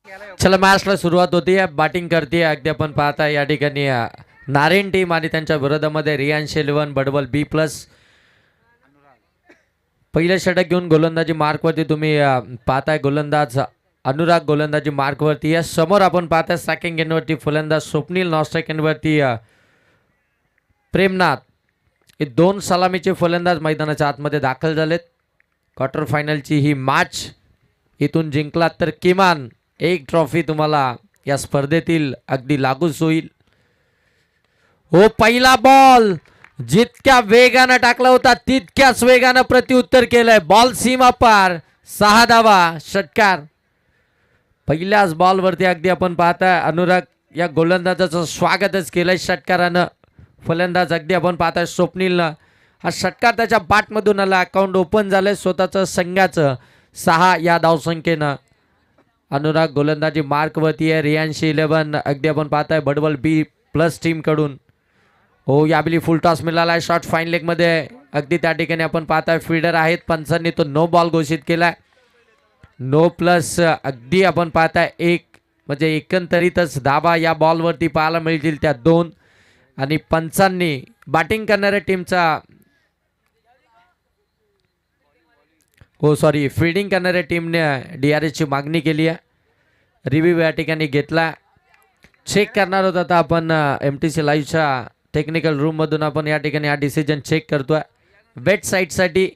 चला मॅचला सुरुवात होती बॅटिंग करते अगदी आपण पाहता या ठिकाणी नारेन टीम आणि त्यांच्या विरोधामध्ये रियांश 11 बडबल बी प्लस पहिलं षटक घेऊन गोलंदाजी मार्कवरती तुम्ही पाहताय गोलंदाज अनुराग गोलंदाजी मार्कवरती या समोर आपण पाहताय सेकंड गेंदवरती फलंदाज स्वप्नील नॉस्ट्राईक गेंदवरती प्रेमनाथ हे दोन सलामीचे फलंदाज मैदानाच्या आतमध्ये दाखल झालेत. क्वार्टर फायनलची ही मॅच इथून जिंकलात तर किमान एक ट्रॉफी तुम्हाला या स्पर्धेतील अगदी लागूच होईल. हो पहिला बॉल जितक्या वेगानं टाकला होता तितक्याच वेगानं प्रत्युत्तर केलंय. बॉल सीमा पार 6 धावा षटकार. पहिल्याच बॉलवरती अगदी आपण पाहताय अनुराग या गोलंदाजाचं स्वागतच केलंय षटकारानं. फलंदाज अगदी आपण पाहताय स्वप्नीलनं हा षटकार त्याच्या बॅटमधून आला. अकाउंट ओपन झालंय स्वतःचं संघाचं 6 या धावसंख्येनं. अनुराग गोलंदाजी मार्कवरती आहे. रियांश 11 अगदी आपण पाहताय बडबल बी प्लस टीम कडून. हो यावेळी फुल टॉस मिळाला आहे. शॉर्ट फाईन लेग मध्ये अगदी त्या ठिकाणी आपण पाहताय फील्डर आहेत. पंचांनी तो नो बॉल घोषित केलाय. नो प्लस अगदी आपण पाहताय एक म्हणजे एकंदरीतच धाबा या बॉलवरती पाहायला मिळतील त्या 2 आणि पंचांनी बॅटिंग करणाऱ्या टीमचा हो सॉरी फिल्डिंग करणाऱ्या टीमने DRSची मागणी केली आहे. रिव्ह्यू या ठिकाणी घेतला. चेक करणार होता आता आपण MTC लाईव्हच्या टेक्निकल रूम मधून आपण या ठिकाणी हा डिसिजन चेक करतोय. वेट साईडसाठी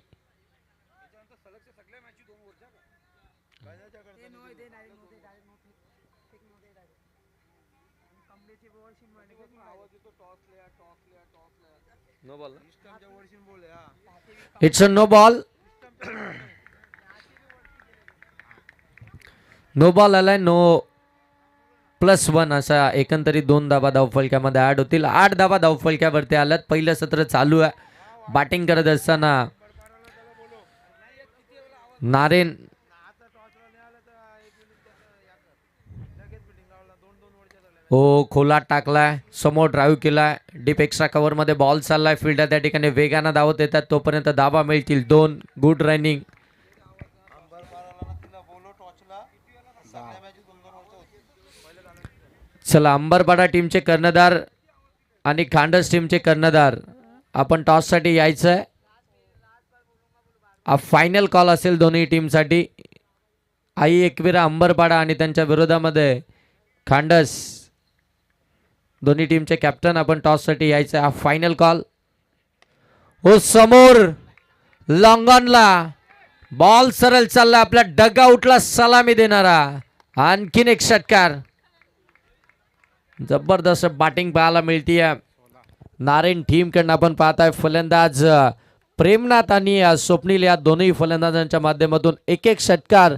it's a no ball. No ball आलाय. नो +1 असा एकंदरीत 2 धाबा धावफलक्यामध्ये ऍड होतील. 8 धाबा धावफलक्यावरती आल्यात. पहिलं सत्र चालू आहे. बॅटिंग करत असताना नारेन हो खोलात टाकलाय. समोर ड्राईव्ह केलाय. डीप एक्स्ट्रा कव्हर मध्ये बॉल चाललाय. फिल्डर त्या ठिकाणी वेगानं धावत येतात. तोपर्यंत धाबा मिळतील 2. Good running. चला अंबरपाडा टीमचे कर्णधार आणि खांडस टीमचे कर्णधार आपण टॉस साठी यायचंय. हा फायनल कॉल असेल दोन्ही टीमसाठी. आई एकविरा अंबरपाडा आणि त्यांच्या विरोधामध्ये खांडस दोन्ही टीमचे कॅप्टन आपण टॉस साठी यायचं. हा फायनल कॉल. हो समोर लॉंगॉनला बॉल सरळ चालला. आपल्या डगआउटला सलामी देणारा आणखीन एक षटकार. जबरदस्त बॅटिंग पाहायला मिळतीये नारेन टीम कडून. आपण पाहताय फलंदाज प्रेमनाथ आणि स्वप्नील या दोन्ही फलंदाजांच्या माध्यमातून एक एक षटकार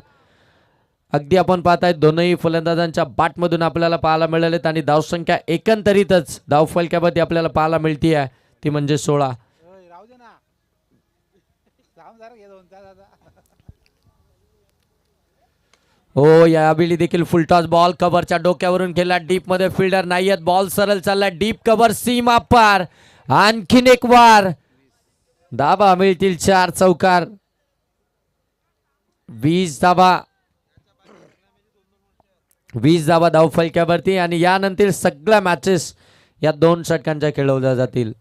अगदी आपण पाहताय दोनही फलंदाजांच्या बॅटमधून आपल्याला पाहायला मिळालेत. आणि धावसंख्या एकंदरीतच धावफलक्यामध्ये आपल्याला पाहायला मिळतीये ती म्हणजे 16. हो यावेळी देखील फुलटॉस बॉल कव्हरच्या डोक्यावरून खेळला. डीप मध्ये फिल्डर नाहीयेत. बॉल सरळ चालला. डीप कव्हर सीमा पार. आणखीन एक वार. धाबा मिळतील 4 चौकार. 20 धाबा. 20 धाबा धावफलक्यावरती. आणि यानंतर सगळ्या मॅचेस या 2 षटकांच्या खेळवल्या जातील.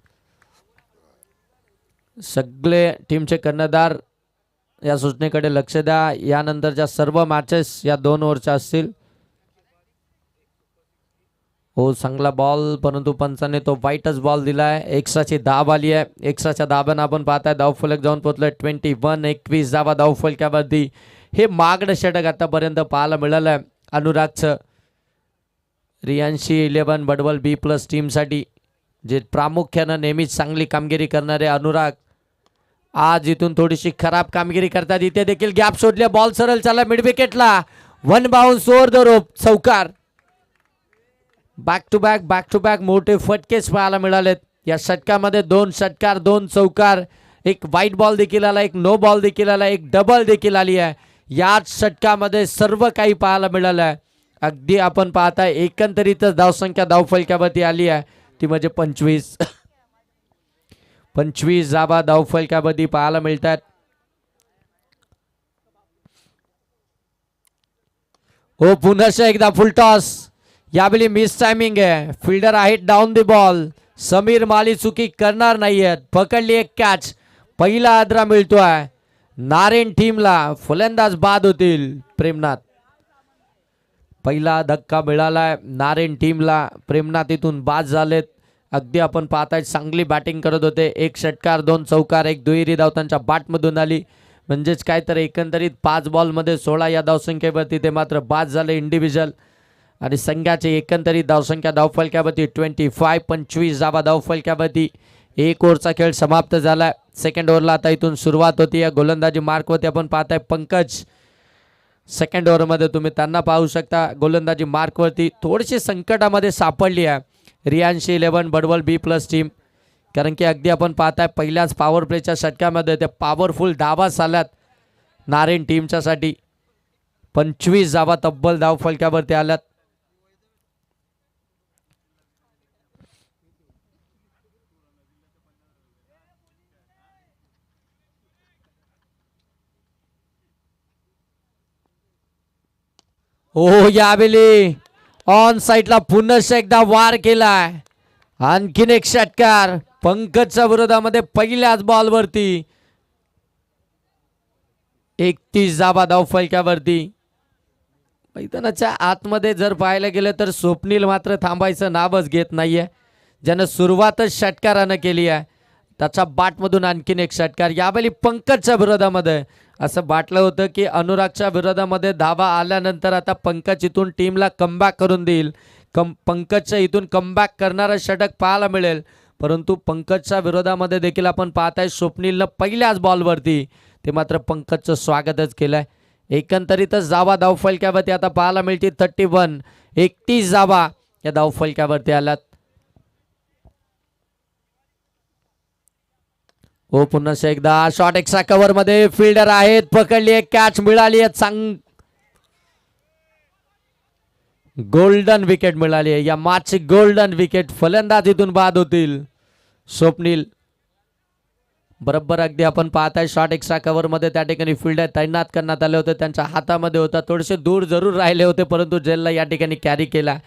सगळे टीमचे कर्णधार या सूचनेकडे लक्ष द्या. यानंतरच्या सर्व मॅचेस या 2 ओव्हरच्या असतील. हो चांगला बॉल परंतु पंचाने तो वाईटच बॉल दिलाय. एक्स्ट्राची धाब आली आहे. एक्स्ट्राच्या धाब्यानं आपण पाहताय धावफलक जाऊन पोहोचलोय 21. 21 धाबा धावफलक्यावरती. हे मागणं षटक आतापर्यंत पाहायला मिळालंय अनुरागचं. रियांशी 11 बडबल बी प्लस टीमसाठी जे प्रामुख्यानं नेहमीच चांगली कामगिरी करणारे अनुराग आज इथून थोडीशी खराब कामगिरी करतात. इथे देखील गॅप सोडले. बॉल सरळ चालला मिड विकेटला. 1 बाउन्स ओव्हर द रोप चौकार. बॅक टू बॅक मोठे फटकेच पाहायला मिळालेत या षटकामध्ये. 2 षटकार 2 चौकार. एक व्हाईट बॉल देखील आला. एक नो बॉल देखील आला. एक डबल देखील आली आहे. याच षटकामध्ये सर्व काही पाहायला मिळालं आहे. अगदी आपण पाहताय एकंदरीतच धावसंख्या धावफलक्यावरती आली आहे ती म्हणजे 25. 25 धाबा धावफलक्यामध्ये पाहायला मिळतात. हो पुन्हा एकदा फुल टॉस. यावेळी मिस टायमिंग आहे. फिल्डर आहे डाऊन द बॉल. समीर माली चुकी करणार नाहीयेत. पकडली एक कॅच. पहिला आदरा मिळतोय नारेन टीमला. फलंदाज बाद होतील प्रेमनाथ. पहिला धक्का मिळालाय नारेन टीमला. प्रेमनाथ इथून बाद झालेत. अगदी आपण पाहताय चांगली बॅटिंग करत होते. एक षटकार 2 चौकार 1 दुहेरी धाव त्यांच्या बॅटमधून आली. म्हणजेच काय तर एकंदरीत 5 बॉलमध्ये 16 या धावसंख्येवरती ते मात्र बाद झाले इंडिव्हिज्युअल. आणि संघाची एकंदरीत धावसंख्या धावफलक्यावरती 25 धावा धावफलक्यावरती. 1 ओव्हरचा खेळ समाप्त झाला. सेकंड ओव्हरला आता इथून सुरुवात होती. या गोलंदाजी मार्कवरती आपण पाहताय पंकज. सेकंड ओव्हरमध्ये तुम्ही त्यांना पाहू शकता. गोलंदाजी मार्कवरती थोडीशी संकटामध्ये सापडली आहे रियांशी 11 बडवल B+ टीम. कारण की अगदी आपण पाहताय पहिल्याच पॉवर प्लेच्या षटकामध्ये त्या पॉवरफुल धावा आल्यात नारेन टीमच्यासाठी. 25 धावा तब्बल धावफलक्यावरती आल्यात. हो यावेळी ऑन साइडला पुन्हा एकदा वार केलाय. आणखीन एक षटकार पंकजच्या विरोधामध्ये पहिल्याच बॉलवरती. 31 धावा धावफलक्यावरती. मैदानाच्या आतमध्ये जर पाहायला गेलं तर स्वप्नील मात्र थांबायचं नावच घेत नाहीये. ज्यानं सुरुवातच षटकारानं केली आहे त्याच्या बॅटमधून आणखीन एक षटकार. यावेळी पंकजच्या विरोधामध्ये असं वाटलं होतं की अनुरागच्या विरोधामध्ये धावा आल्यानंतर आता पंकज इथून टीमला कमबॅक करून देईल. पंकजच्या इथून कमबॅक करणारं षटक पाहायला मिळेल. परंतु पंकजच्या विरोधामध्ये देखील आपण पाहताय स्वप्नीलनं पहिल्याच बॉलवरती ते मात्र पंकजचं स्वागतच केलंय. एकंदरीतच धावा धावफलक्यावरती आता पाहायला मिळते 31 धावा या धावफलक्यावरती आल्यात. हो पुन्हा एकदा शॉट एक्स्ट्रा कव्हर मध्ये फिल्डर आहेत. पकडली एक कॅच मिळाली आहे. गोल्डन विकेट मिळाली आहे. या मॅचची गोल्डन विकेट. फलंदाज इथून बाद होतील स्वप्नील. बरोबर अगदी आपण पाहताय शॉट एक्स्ट्रा कव्हर मध्ये त्या ठिकाणी फिल्डर तैनात करण्यात आले होते. त्यांच्या हातामध्ये होता. थोडेसे दूर जरूर राहिले होते परंतु जेलला या ठिकाणी कॅरी केला.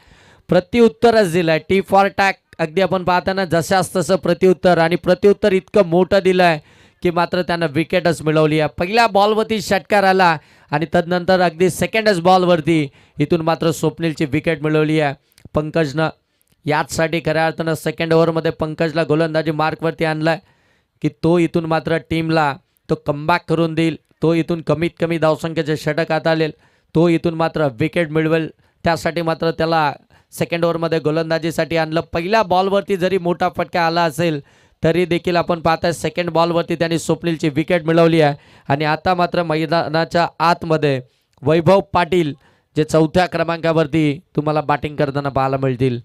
प्रत्युत्तरच दिलाय. Tit for tat. अगदी आपण पाहताना जशास तसं प्रत्युत्तर. आणि प्रत्युत्तर इतकं मोठं दिलंय की मात्र त्यानं विकेटच मिळवली आहे. पहिल्या बॉलवरती षटकार आला आणि तदनंतर अगदी सेकंडच बॉलवरती इथून मात्र स्वप्नीलची विकेट मिळवली आहे पंकजनं. याचसाठी खऱ्या अर्थानं सेकंड ओव्हरमध्ये पंकजला गोलंदाजी मार्कवरती आणलाय की तो इथून मात्र टीमला तो कमबॅक करून देईल. तो इथून कमीत कमी धावसंख्येचे षटक हाताळेल. तो इथून मात्र विकेट मिळवेल. त्यासाठी मात्र त्याला सेकंड ओव्हरमध्ये गोलंदाजीसाठी आणलं. पहिल्या बॉलवरती जरी मोठा फटका आला असेल तरी देखील आपण पाहताय सेकंड बॉलवरती त्यांनी स्वप्नीलची विकेट मिळवली आहे. आणि आता मात्र मैदानाच्या आतमध्ये वैभव पाटील जे 4थ्या क्रमांकावरती तुम्हाला बॅटिंग करताना पाहायला मिळतील.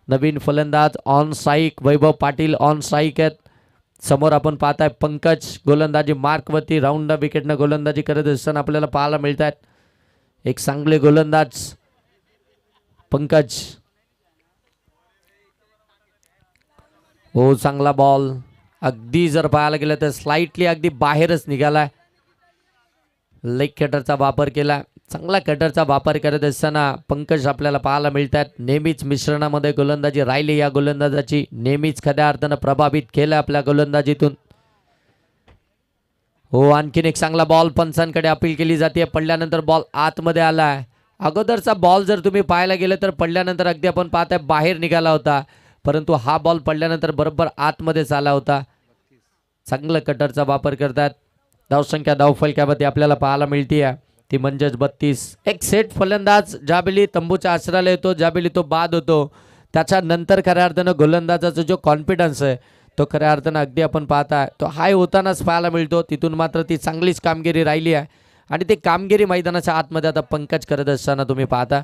नवीन फलंदाज on strike. Vaibhav Patil on strike आहेत. समोर आपण पाहताय पंकज गोलंदाजी मार्कवरती राऊंड विकेटनं गोलंदाजी करत असताना आपल्याला पाहायला मिळत आहेत. एक चांगले गोलंदाज पंकज. हो चांगला बॉल. अगदी जर पाहायला गेलं तर स्लाइटली अगदी बाहेरच निघालाय. लेग कटरचा वापर केला. चांगला कटरचा वापर करत असताना पंकज आपल्याला पाहायला मिळतात. नेहमीच मिश्रणामध्ये गोलंदाजी राहिली या गोलंदाजाची. नेहमीच खऱ्या अर्थानं प्रभावित केलं आपल्या गोलंदाजीतून. हो आणखीन एक चांगला बॉल पंचांकडे अपील केली जाते. पडल्यानंतर बॉल आतमध्ये आलाय. अगोदरचा बॉल जर तुम्ही पाहायला गेलं तर पडल्यानंतर अगदी आपण पाहताय बाहेर निघाला होता. परंतु हा बॉल पडल्यानंतर बरोबर आतमध्येच आला होता. चांगलं कटरचा वापर करतात. धावसंख्या धावफलक्यावरती आपल्याला पाहायला मिळते ती म्हणजेच 32. एक सेट फलंदाज ज्यावेळी तंबूच्या आश्रयाला येतो ज्यावेळी तो बाद होतो त्याच्यानंतर खऱ्या अर्थानं गोलंदाजाचा जो कॉन्फिडन्स आहे तो खऱ्या अर्थानं अगदी आपण पाहताय तो हाय होतानाच पाहायला मिळतो. तिथून मात्र ती चांगलीच कामगिरी राहिली आहे आणि ती कामगिरी मैदानाच्या आतमध्ये आता पंकज करत असताना तुम्ही पाहता.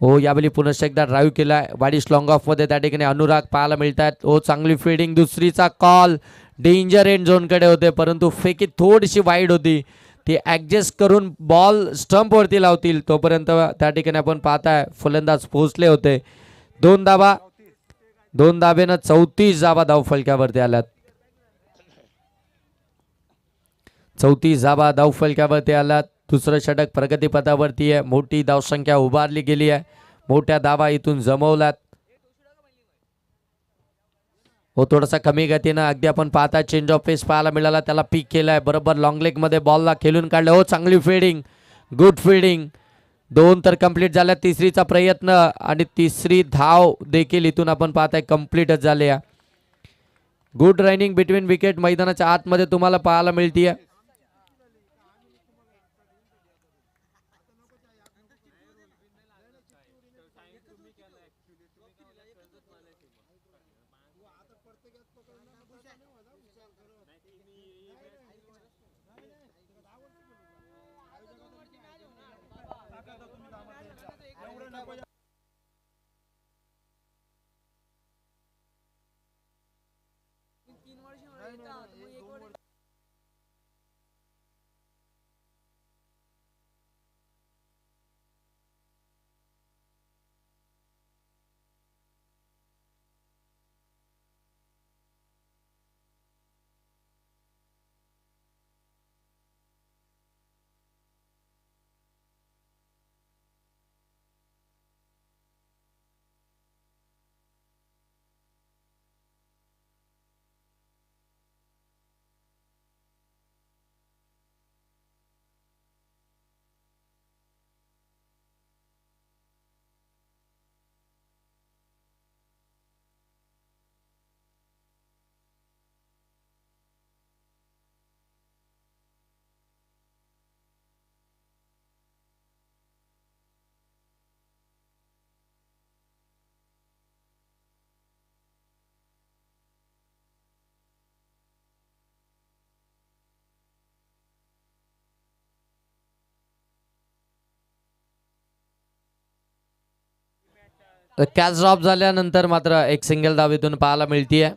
हो यावेळी पुन्हा एकदा ड्राईव्ह केला. वाडीस लॉंग ऑफमध्ये त्या ठिकाणी अनुराग पाहायला मिळतात. हो चांगली फिल्डिंग. दुसरीचा कॉल डेंजर एंड झोनकडे होते परंतु फेकी थोडीशी वाईड होती. ती ॲडजस्ट करून बॉल स्टंपवरती लावतील तोपर्यंत त्या ठिकाणी आपण पाहताय फलंदाज पोहोचले होते. 2 धावा. 2 धावेनं 34 धावा धावफलक्यावरती आल्यात. 34 धावा धावफलक्यावरती आल्यात. दुसरं षटक प्रगतीपथावरती आहे. मोठी धावसंख्या उभारली गेली आहे. मोठ्या धावा इथून जमवल्यात. हो थोडासा कमी गतीनं अगदी आपण पाहता चेंज ऑफ पेस पाहायला मिळाला. त्याला पीक केलाय बरोबर लॉंग लेग मध्ये बॉलला खेळून काढलं. हो चांगली फिल्डिंग, गुड फिल्डिंग. 2 तर कंप्लीट झाल्या. तिसरीचा प्रयत्न आणि तिसरी धाव देखील इथून आपण पाहताय कंप्लीटच झाले. गुड रनिंग बिटवीन विकेट मैदानाच्या आतमध्ये तुम्हाला पाहायला मिळतीये. कॅच ड्रॉप झाल्यानंतर मात्र एक सिंगल धाव इथून पाहायला मिळतीये.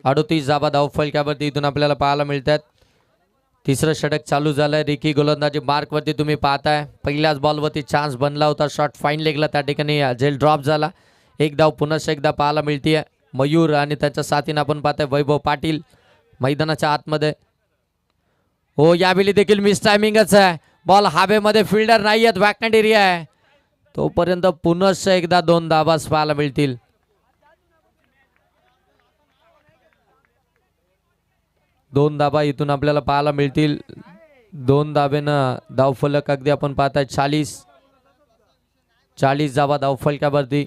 38 धावा धावफलकावरती इथून आपल्याला पाहायला मिळतात. तिसरं षटक चालू झालंय. रिकी गोलंदाजी मार्कवरती तुम्ही पाहताय. पहिल्याच बॉलवरती चान्स बनला होता. शॉट फाईन लेगला त्या ठिकाणी झेल ड्रॉप झाला. एक धाव पुन्हा एकदा पाहायला मिळतीये. मयूर आणि त्याच्या साथीने आपण पाहताय वैभव पाटील मैदानाच्या आतमध्ये. हो यावेळी देखील मिस टायमिंगच आहे. बॉल हवेमध्ये फिल्डर नाही आहेत. वॅकंट एरिया आहे. तोपर्यंत पुन्हा एकदा 2 धावा पाहायला मिळतील. दोन धाबा इथून आपल्याला पाहायला मिळतील. 2 धाब्यानं धावफलक अगदी आपण पाहताय 40 धावा धावफलकावरती.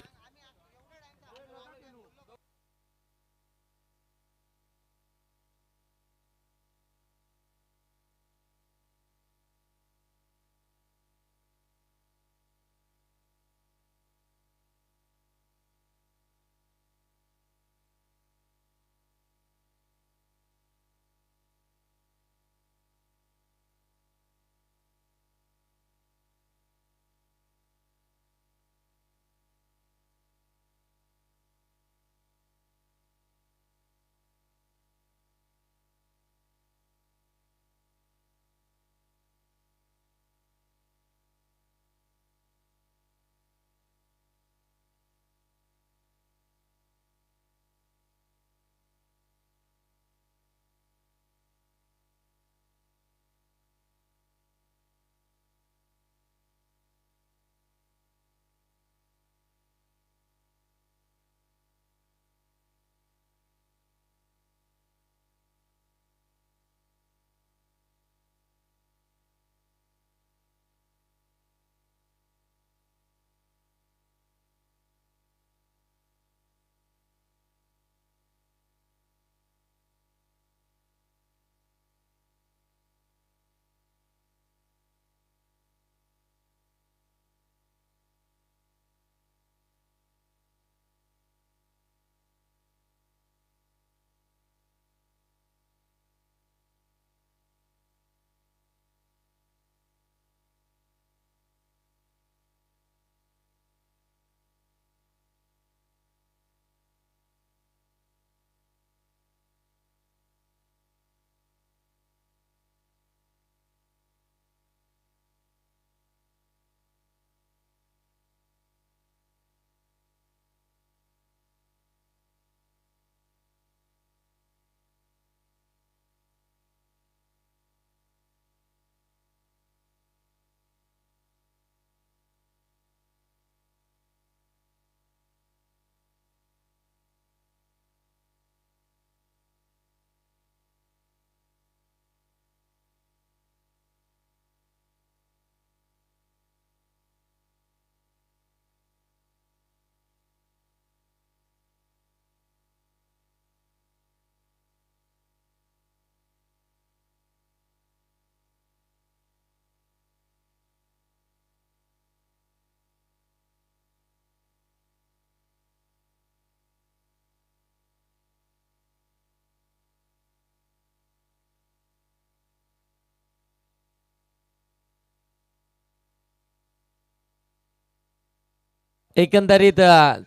एकंदरीत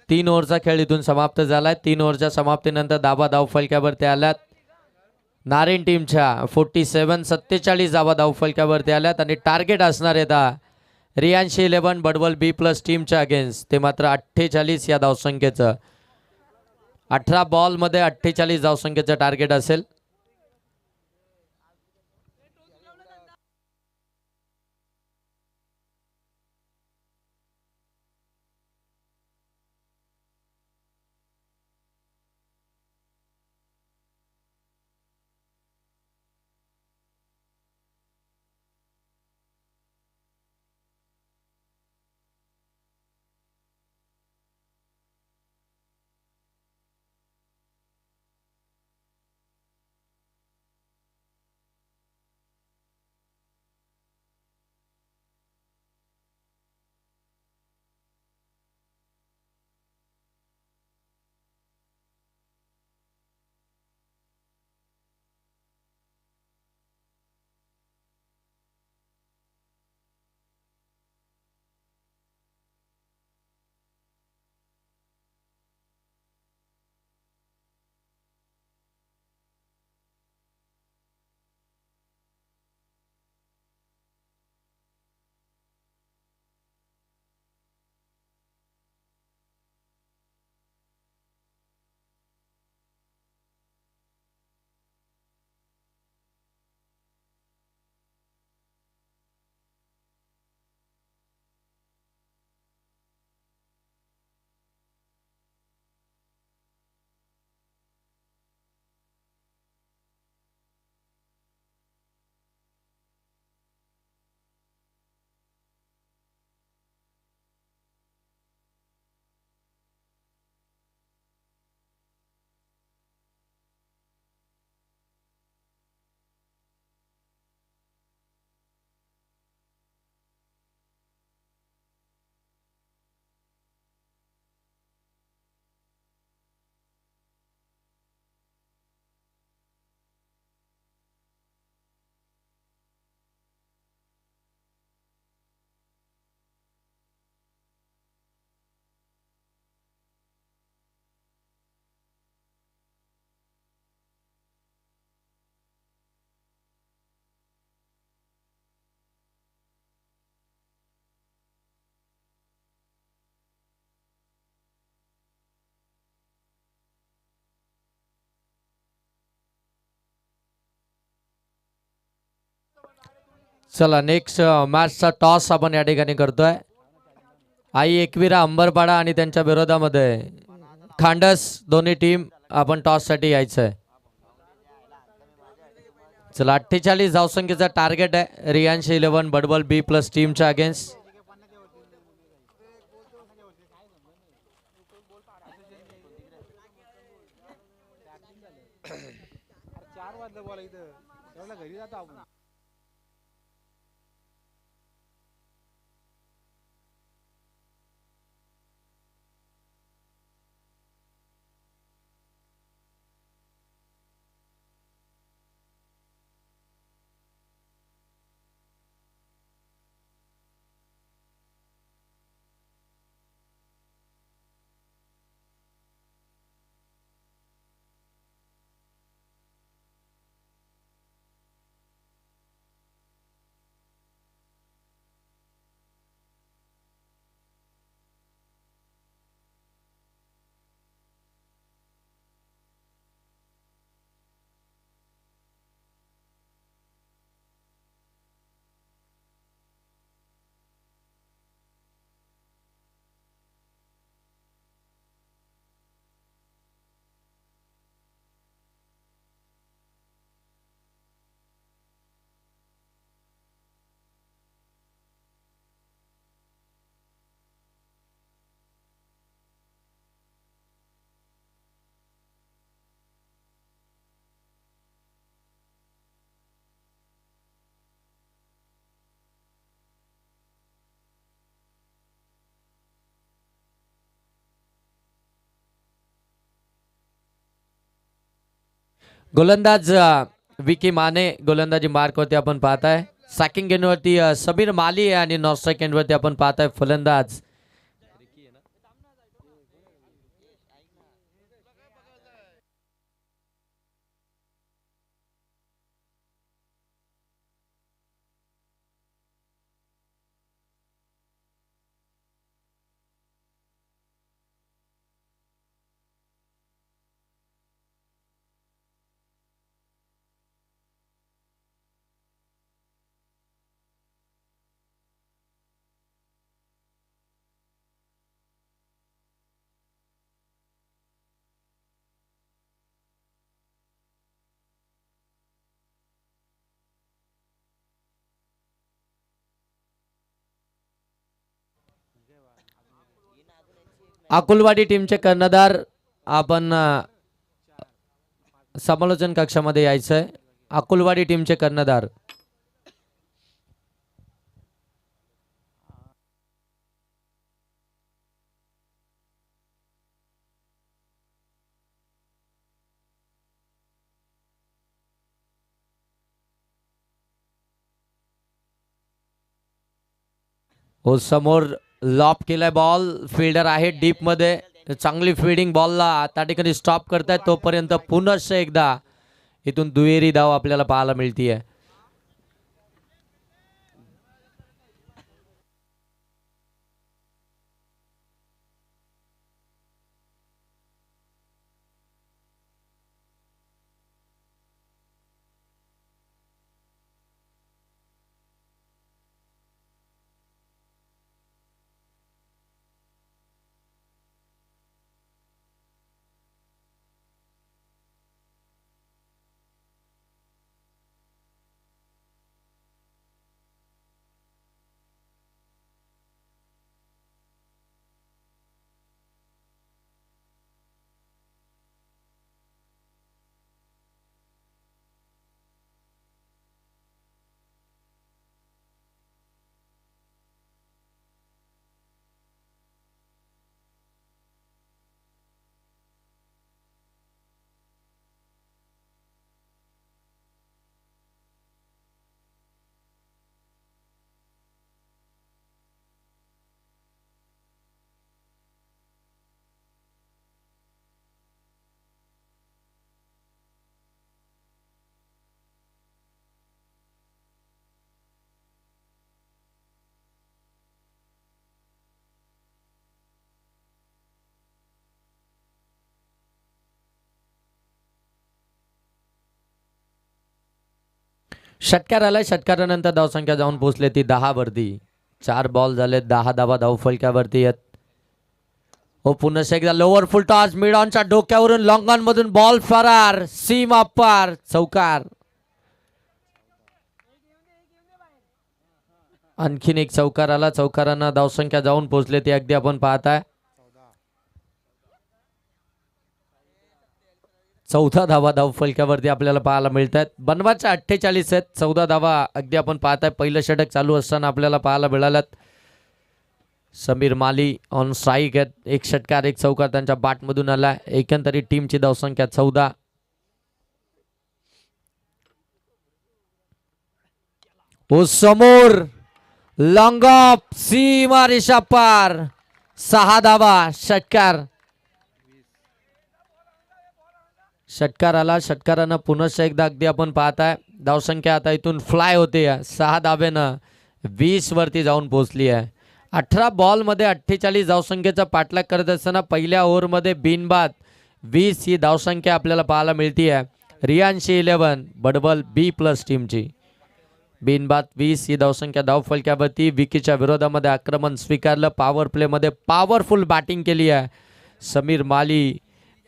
3 ओव्हरचा खेळ इथून समाप्त झालाय. 3 ओव्हरच्या समाप्तीनंतर दाबा धाव फलक्यावरती आल्यात नारायण टीमच्या 47 धावा धाव फलक्यावरती आल्यात आणि टार्गेट असणार आहेत रियांशी 11 बडवल बी प्लस टीमच्या अगेन्स्ट ते मात्र 48 या धावसंख्येचं 18 बॉलमध्ये 48 धावसंख्येचं टार्गेट असेल. चला नेक्स्ट मॅचचा टॉस आपण या ठिकाणी करतोय. आई एकविरा अंबरपाडा आणि त्यांच्या विरोधामध्ये खांडस दोन्ही टीम आपण टॉस साठी यायचंय. चला 48 धावसंख्येचा टार्गेट आहे रियांशी 11 बडबल बी प्लस टीमच्या अगेन्स्ट. गोलंदाज विकी माने गोलंदाजी मार्कवरती आपण पाहताय. सॅकिंग एंडवरती समीर माली आणि नॉर्थ सेकंड वरती आपण पाहताय फलंदाज अकुलवाडी टीमचे कर्णधार आपण समालोचन कक्षामध्ये यायचंय. अकुलवाडी टीमचे कर्णधार. हो समोर लॉप केलाय बॉल. फिल्डर आहे डीप मध्ये. चांगली फिल्डिंग बॉलला त्या ठिकाणी स्टॉप करतायत. तोपर्यंत पुनश्च एकदा इथून दुहेरी धाव आपल्याला पाहायला मिळतीये. षटकार आलाय. षटकारानंतर धावसंख्या जाऊन पोहोचले ती 10 वरती. 4 बॉल झाले. 10 धावा धावफलकावरती आहेत. हो पुन्हा एकदा लोअर फुल टॉस. मिड ऑनच्या डोक्यावरून लॉंग ऑन मधून बॉल फरार. सीमा पार. चौकार. आणखीन एक चौकार आला. चौकारांना धावसंख्या जाऊन पोहोचले ती अगदी आपण पाहताय 14 धावा धावफलकावरती आपल्याला पाहायला मिळतात. बनवाच्या 48 आहेत. 14 धावा अगदी आपण पाहताय. पहिलं षटक चालू असताना आपल्याला पाहायला मिळाल्यात. समीर माली ऑन स्ट्राईक आहेत. एक षटकार एक चौकार त्यांच्या बॅटमधून आला. एकंदरीत टीमची धावसंख्या 14. ओ समोर लॉंग ऑफ. सीमा रेषा पार. 6 धावा. षटकार. षटकार आला. षटकारानं पुनश्च एकदा अगदी आपण पाहताय धावसंख्या आता इथून फ्लाय होते. 6 धावेनं 20 वरती जाऊन पोहोचली आहे. 18 बॉलमध्ये 48 धावसंख्येचा पाठलाग करत असताना पहिल्या ओव्हरमध्ये बिनबाद 20 ही धावसंख्या आपल्याला पाहायला मिळते आहे. रियांशी 11 बडबल बी प्लस टीमची. बिनबाद 20 ही धावसंख्या धावफलकावरती. विकीच्या विरोधामध्ये आक्रमण स्वीकारलं. पॉवर प्लेमध्ये पॉवरफुल बॅटिंग केली आहे समीर माली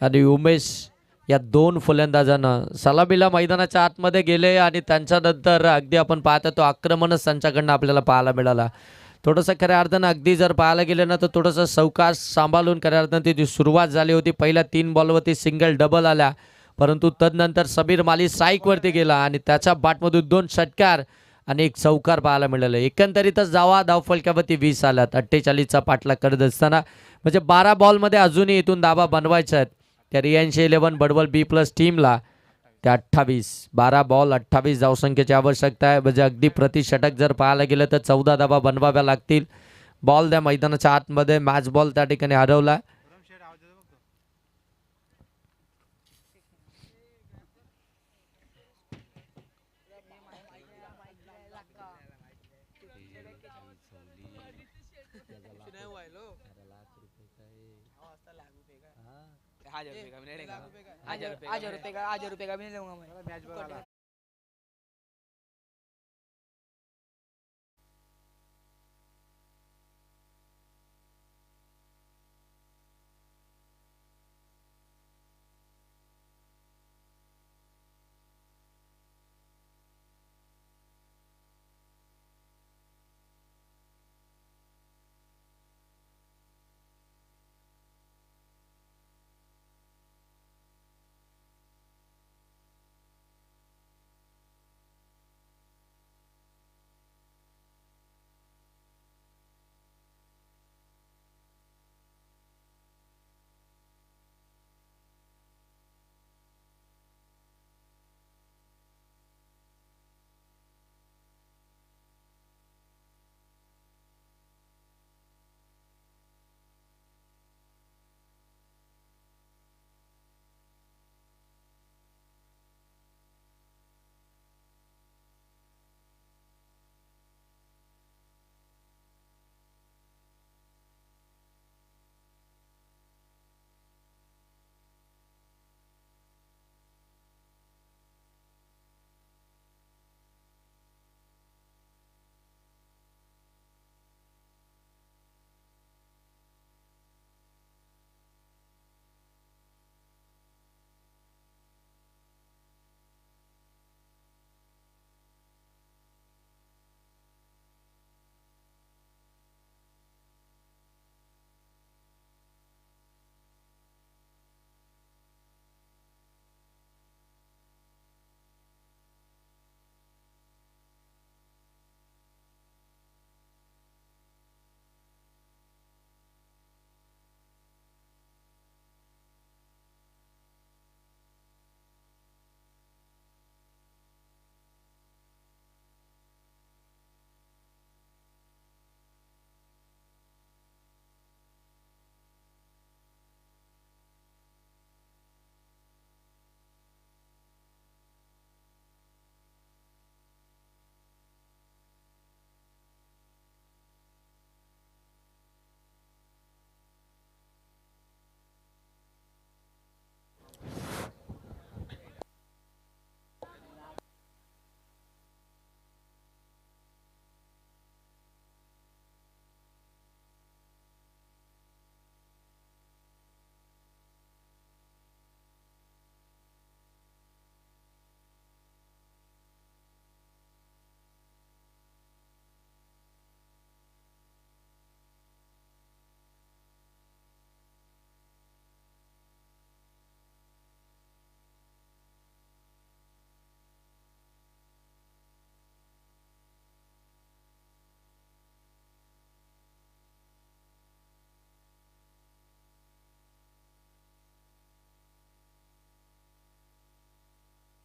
आणि उमेश या दोन फलंदाजांना. सलामीला मैदानाच्या आतमध्ये गेले आणि त्यांच्यानंतर अगदी आपण पाहतो तो आक्रमणच त्यांच्याकडनं आपल्याला पाहायला मिळाला. थोडंसं खऱ्या अर्थानं अगदी जर पाहायला गेलं ना तर थोडंसं सावकाश सांभाळून खऱ्या अर्थानं ती सुरुवात झाली होती. पहिल्या 3 बॉलवरती सिंगल डबल आल्या. परंतु तदनंतर समीर माली स्ट्राईकवरती गेला आणि त्याच्या बॅटमधून 2 षटकार आणि एक चौकार पाहायला मिळालं. एकंदरीतच धावफलकावरती 20 आल्यात. 48चा पाठलाग करत असताना म्हणजे 12 बॉलमध्ये अजूनही इथून धावा बनवायच्या आहेत त्या रियांशी 11 बडबल बी प्लस टीमला. त्या 28 12 बॉल 28 धावसंख्येची आवश्यकता आहे. म्हणजे अगदी प्रति षटक जर पाहायला गेलं तर 14 धावा बनवाव्या लागतील. बॉल द्या मैदानाच्या आतमध्ये. मॅच बॉल त्या ठिकाणी हरवला. ₹1000 का भी नहीं लूंगा मैं.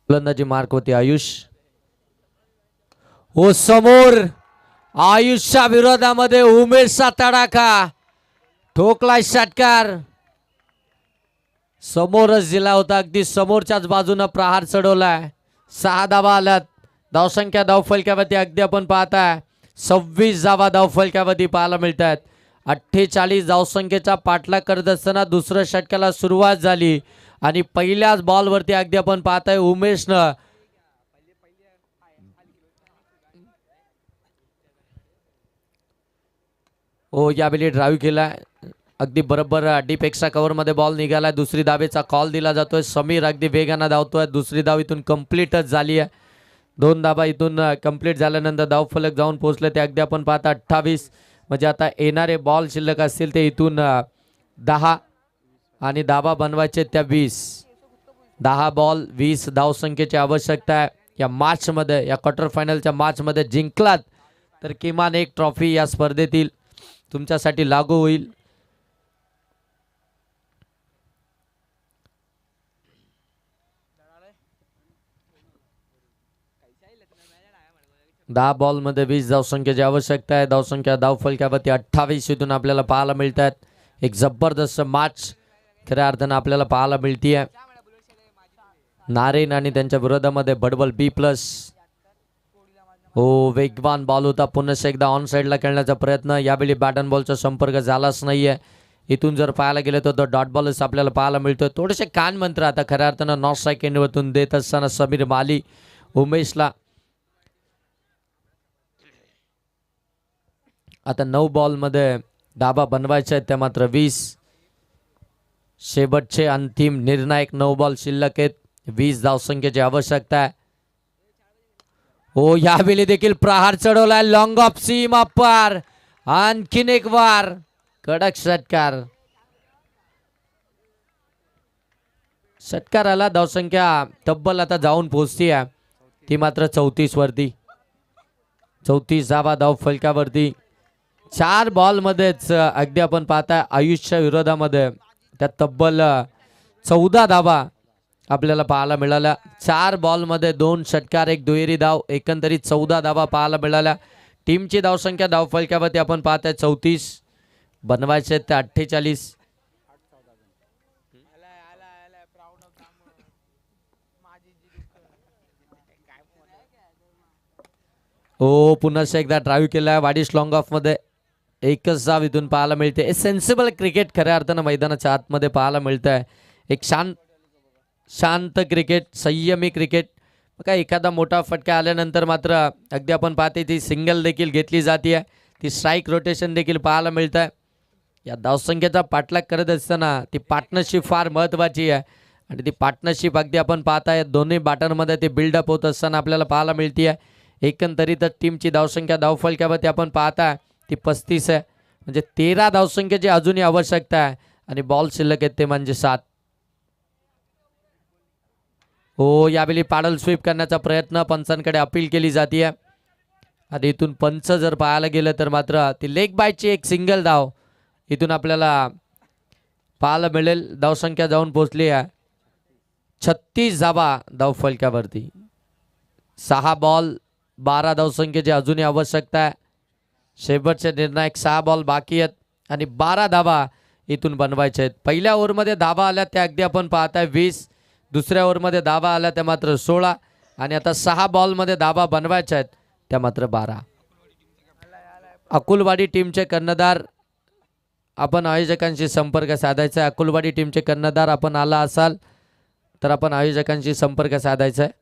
फलंदाजी मार्क होती आयुष. ओ समोर आयुषच्या विरोधामध्ये उमेशचा तडाखा, ठोकलाय षटकार. समोरच दिला होता, अगदी समोरच्याच बाजूनं प्रहार चढवलाय. 6 धावा आल्यात. धावसंख्या धावफलकावरती अगदी आपण पाहताय 26 धावा धावफलकावरती पाहायला मिळत आहेत. 48 धावसंख्येचा पाठलाग करत असताना दुसऱ्या षटकाला सुरुवात झाली आणि पहिल्याच बॉलवरती अगदी आपण पाहताय उमेशनं यावेळी ड्राईव्ह केलाय. अगदी बरोबर डीप एक्स्ट्रा कव्हरमध्ये बॉल निघालाय. दुसरी धावेचा कॉल दिला जातोय. समीर अगदी वेगानं धावतोय. दुसरी धाव इथून कंप्लीटच झाली आहे. 2 धावा इथून कंप्लीट झाल्यानंतर धावफलक जाऊन पोहोचले ते अगदी आपण पाहता 28. म्हणजे आता येणारे बॉल शिल्लक असतील ते इथून 10 आणि धावा बनवायचे त्या 20. 10 बॉल 20 धावसंख्येची आवश्यकता आहे या मॅचमध्ये. या क्वार्टर फायनलच्या मॅचमध्ये जिंकलात तर किमान एक ट्रॉफी या स्पर्धेतील तुमच्यासाठी लागू होईल. दहा बॉलमध्ये 20 धावसंख्येची आवश्यकता आहे. धावसंख्या धावफलकावरती 28 इथून आपल्याला पाहायला मिळतात. एक जबरदस्त मॅच खऱ्या अर्थानं आपल्याला पाहायला मिळतीये. नारेन आणि त्यांच्या विरोधामध्ये बडबल B+. वेगवान बॉल होता. पुन्हा एकदा ऑन साईडला खेळण्याचा प्रयत्न. यावेळी बॅट अँड बॉलचा संपर्क झालाच नाहीये. इथून जर पाहायला गेलं तर डॉट बॉलच आपल्याला पाहायला मिळतोय. थोडेसे कान मंत्र आता खऱ्या अर्थानं नॉर्थ स्ट्राईक एंडवरतून देत असताना समीर माली उमेशला. आता 9 बॉलमध्ये धाबा बनवायचे आहेत त्या मात्र 20. शेवटचे अंतिम निर्णायक 9 बॉल शिल्लक आहेत. 20 धावसंख्येची आवश्यकता आहे. यावेळी देखील प्रहार चढवलाय. लॉंग ऑफ सीम अप्पार. आणखीन एक वार कडक षटकार. षटकाराला धावसंख्या तब्बल आता जाऊन पोहोचती आहे ती मात्र 34 वरती. 34 धावा धाव फलकावरती. 4 बॉलमध्येच अगदी आपण पाहताय आयुषच्या विरोधामध्ये त्या तब्बल 14 धावा आपल्याला पाहायला मिळाल्या. 4 बॉलमध्ये 2 षटकार 1 दुहेरी धाव एकंदरीत 14 धावा पाहायला मिळाल्या. टीमची धावसंख्या धाव फलकावरती आपण पाहताय 34 बनवायचे ते 48. पुन्हा एकदा ड्राईव्ह केलाय. वाडिश लॉंग ऑफ मध्ये एकच धाव इथून पाहायला मिळते. सेन्सिबल क्रिकेट खऱ्या अर्थानं मैदानाच्या आतमध्ये पाहायला मिळत आहे. एक शांत क्रिकेट, संयमी क्रिकेट. बघा एखादा मोठा फटका आल्यानंतर मात्र अगदी आपण पाहते ती सिंगल देखील घेतली जाते. ती स्ट्राईक रोटेशन देखील पाहायला मिळत आहे. या धावसंख्येचा पाठलाग करत असताना ती पार्टनरशिप फार महत्त्वाची आहे आणि ती पार्टनरशिप अगदी आपण पाहताय दोन्ही बॅटरमध्ये ते बिल्डअप होत असताना आपल्याला पाहायला मिळते आहे. एकंदरीतच टीमची धावसंख्या धावफलकावरती आपण पाहताय ती 35 आहे. म्हणजे 13 धावसंख्येची अजूनही आवश्यकता आहे आणि बॉल शिल्लक आहेत ते म्हणजे 7. यावेळी पॅडल स्वीप करण्याचा प्रयत्न पंचांकडे अपील केली जाते आणि इथून पंच जर पाहायला गेलं तर मात्र ती लेग बायची एक सिंगल धाव इथून आपल्याला पाहायला मिळेल. धावसंख्या जाऊन पोहोचली आहे 36 धावा धावफलकावरती. 6 बॉल 12 धावसंख्येची अजूनही आवश्यकता आहे. शेवटचे निर्णायक 6 बॉल बाकी आहेत आणि 12 धावा इथून बनवायचे आहेत. पहिल्या ओव्हरमध्ये धावा आल्या त्या अगदी आपण पाहताय 20. दुसऱ्या ओव्हरमध्ये धावा आल्या त्या मात्र 16 आणि आता 6 बॉलमध्ये धावा बनवायच्या आहेत त्या मात्र 12. अकुलवाडी टीमचे कर्णधार आपण आयोजकांशी संपर्क साधायचा आहे. अकुलवाडी टीमचे कर्णधार आपण आला असाल तर आपण आयोजकांशी संपर्क साधायचा आहे.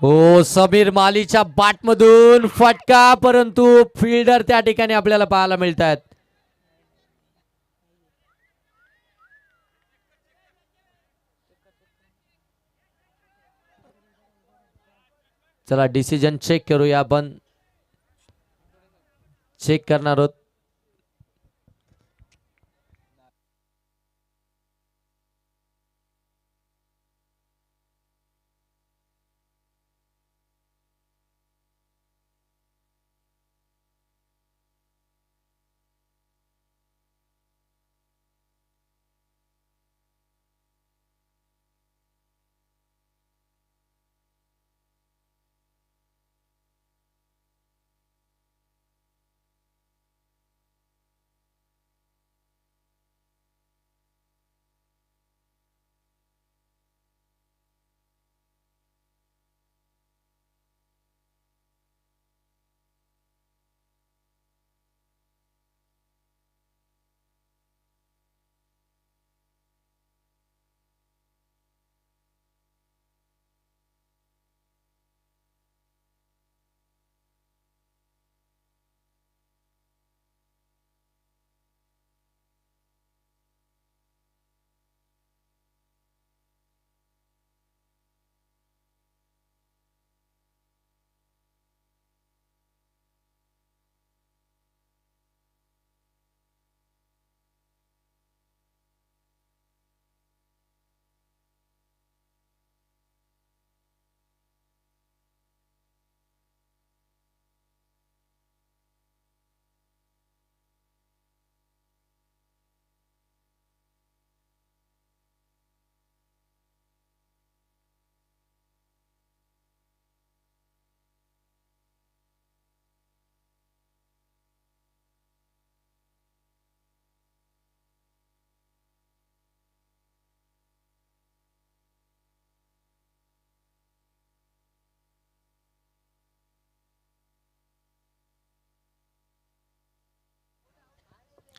हो, समीर मालीच्या बॅटमधून फटका, परंतु फिल्डर त्या ठिकाणी आपल्याला पाहायला मिळतात. चला डिसिजन चेक करूया आपण. चेक करणार आहोत.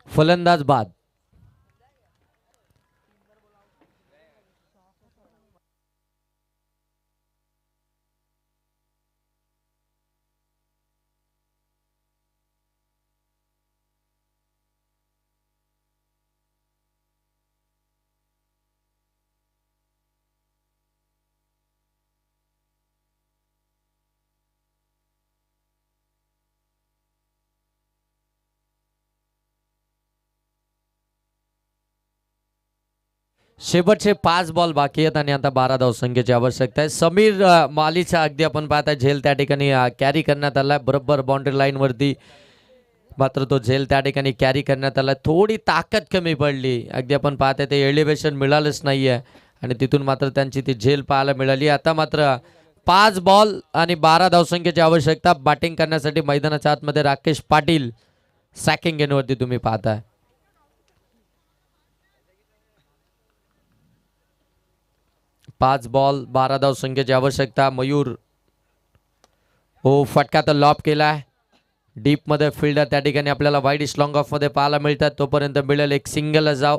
फलंदाज बाद. शेवटचे 5 बॉल बाकी आहेत आणि आता 12 धावसंख्येची आवश्यकता आहे. समीर मालीचा अगदी आपण पाहता झेल त्या ठिकाणी कॅरी करण्यात आला बरोबर बाउंड्री लाईन वरती. मात्र तो झेल त्या ठिकाणी कॅरी करण्यात आला. थोडी ताकद कमी पडली. अगदी आपण पाहता ते एलिव्हेशन मिळालंच नाहीये आणि तिथून मात्र त्यांची ती झेल पाहायला मिळाली. आता मात्र 5 बॉल आणि 12 धावसंख्येची आवश्यकता. बॅटिंग करण्यासाठी मैदानाच्या आतमध्ये राकेश पाटील सॅकिंग गेनवरती तुम्ही पाहताय. 5 बॉल 12 धावसंख्येची आवश्यकता. मयूर हो, फटका तर लॉब केलाय डीप मध्ये. फिल्डर त्या ठिकाणी आपल्याला वाईड लॉंग ऑफ मध्ये पाहायला मिळतात. तोपर्यंत मिळेल एक सिंगल जाव.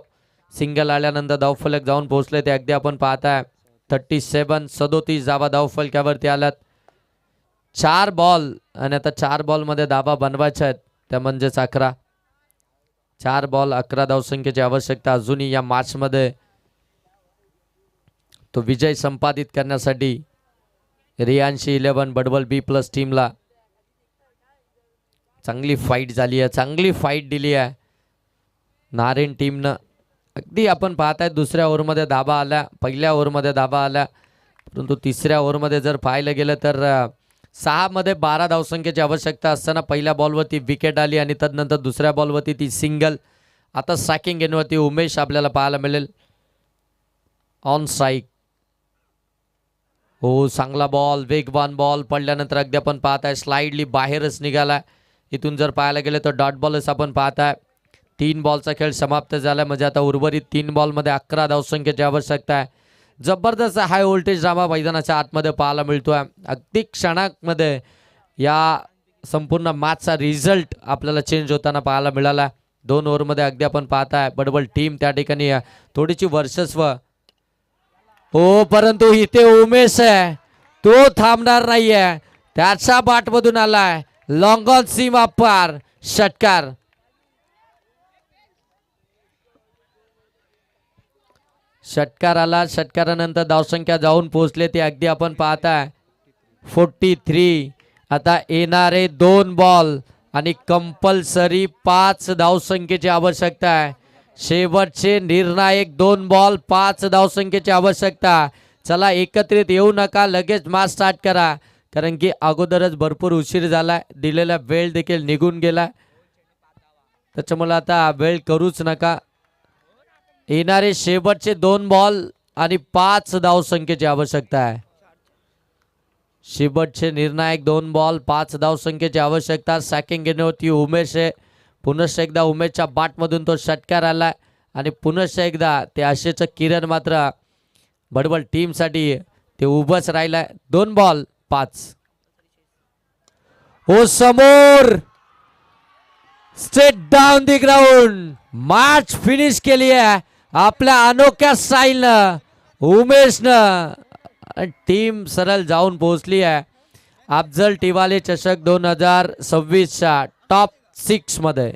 सिंगल आल्यानंतर धावफलक जाऊन पोहोचले ते अगदी आपण पाहताय 37 धावा धावफलकावरती आल्यात. 4 बॉल आणि आता 4 बॉल मध्ये धावा बनवायच्या आहेत त्या म्हणजेच 11. 4 बॉल 11 धावसंख्येची आवश्यकता. अजूनही या मॅच मध्ये तो विजय संपादित करण्यासाठी रियांशी 11 बडबल बी प्लस टीमला चांगली फाईट झाली आहे. चांगली फाईट दिली आहे नारेन टीमनं. अगदी आपण पाहताय दुसऱ्या ओव्हरमध्ये धाबा आल्या, पहिल्या ओव्हरमध्ये धाबा आल्या, परंतु तिसऱ्या ओव्हरमध्ये जर पाहायला गेलं तर 6 मध्ये 12 धावसंख्येची आवश्यकता असताना पहिल्या बॉलवरती विकेट आली आणि तदनंतर दुसऱ्या बॉलवरती ती सिंगल. आता सॅकिंग गेनवरती उमेश आपल्याला पाहायला मिळेल ऑन स्ट्राईक. हो, चांगला बॉल, वेगवान बॉल पडल्यानंतर अगदी आपण पाहताय स्लाइडली बाहेरच निघाला. इथून जर पाहायला गेलं तर डॉट बॉलच आपण पाहताय. 3 बॉलचा खेळ समाप्त झाला म्हणजे आता उर्वरित 3 बॉलमध्ये 11 धावसंख्येची आवश्यकता आहे. जबरदस्त हाय व्होल्टेज ड्रामा मैदानाच्या आतमध्ये पाहायला मिळतोय. अगदी क्षणामध्ये या संपूर्ण मॅचचा रिझल्ट आपल्याला चेंज होताना पाहायला मिळाला. 2 ओव्हरमध्ये अगदी आपण पाहताय बडबल टीम त्या ठिकाणी थोडीशी वर्चस्व. हो, परंतु इथे उमेश आहे. तो थांबणार नाहीये. त्याच्या बाटमधून आलाय लॉंग ऑन सीमा पार षटकार. षटकार आला. षटकारानंतर धावसंख्या जाऊन पोहोचले ते अगदी आपण पाहताय 43. आता येणारे 2 बॉल आणि कंपल्सरी 5 धावसंख्येची आवश्यकता आहे. शेवटचे निर्णायक 2 बॉल 5 धावसंख्येची आवश्यकता. चला एकत्रित येऊ नका, लगेच मॅच स्टार्ट करा, कारण की अगोदरच भरपूर उशीर झालाय. दिलेला वेळ देखील निघून गेला, त्याच्यामुळे आता वेळ करूच नका. येणारे शेवटचे 2 बॉल आणि 5 धावसंख्येची आवश्यकता आहे. शेवटचे निर्णायक 2 बॉल 5 धावसंख्येची आवश्यकता. सॅकिंग घेणे होती उमेश आहे. पुनश्च एकदा उमेशच्या बाटमधून तो षटकार आलाय आणि पुनश्च एकदा ते आशेचं किरण मात्र बडबड टीमसाठी ते उभंच राहिलाय. 2 बॉल 5. ओ समोर straight down the ground. Match finish केली आहे आपल्या अनोख्या स्टाईलनं उमेशनं. टीम सरळ जाऊन पोहोचली आहे अफजल टिवाले चषक 2026च्या टॉप 6 मध्ये.